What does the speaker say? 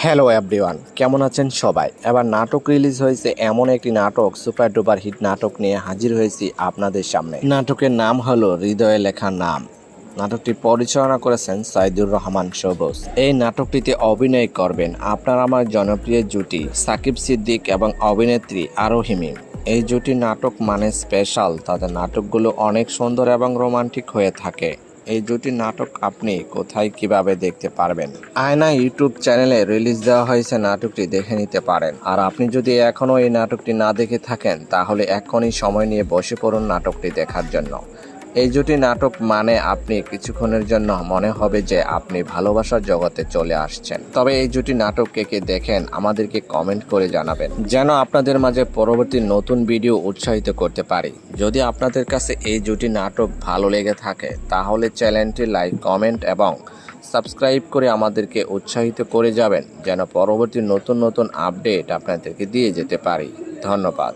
Hello everyone, কেমন আছেন সবাই? এবার নাটক রিলিজ হয়েছে, এমন একটি নাটক, সুপার ডুপার হিট নাটক নিয়ে হাজির হয়েছি আপনাদের সামনে। নাটকের নাম হলো হৃদয়ে লেখা নাম। নাটকটি পরিচালনা করেছেন সাইদুর রহমান সবুজ। এই নাটকটিতে অভিনয় করবেন আপনার আমার জনপ্রিয় জুটি সাকিব সিদ্দিক এবং অভিনেত্রী আরোহী মিম। এই জুটি নাটক মানে স্পেশাল, তাদের নাটকগুলো অনেক সুন্দর এবং রোমান্টিক হয়ে থাকে। এই জুটি নাটক আপনি কোথায় কিভাবে দেখতে পারবেন? আয়না ইউটিউব চ্যানেলে রিলিজ দেওয়া হয়েছে, নাটকটি দেখে নিতে পারেন। আর আপনি যদি এখনো এই নাটকটি না দেখে থাকেন তাহলে এখনই সময় নিয়ে বসে পড়ুন নাটকটি দেখার জন্য। এই জুটি নাটক মানে আপনি কিছুক্ষণের জন্য মনে হবে যে আপনি ভালোবাসার জগতে চলে আসছেন। তবে এই জুটি নাটক কে কে দেখেন আমাদেরকে কমেন্ট করে জানাবেন, যেন আপনাদের মাঝে পরবর্তী নতুন ভিডিও উৎসাহিত করতে পারি। যদি আপনাদের কাছে এই জুটি নাটক ভালো লেগে থাকে তাহলে চ্যানেলটি লাইক, কমেন্ট এবং সাবস্ক্রাইব করে আমাদেরকে উৎসাহিত করে যাবেন, যেন পরবর্তী নতুন নতুন আপডেট আপনাদেরকে দিয়ে যেতে পারি। ধন্যবাদ।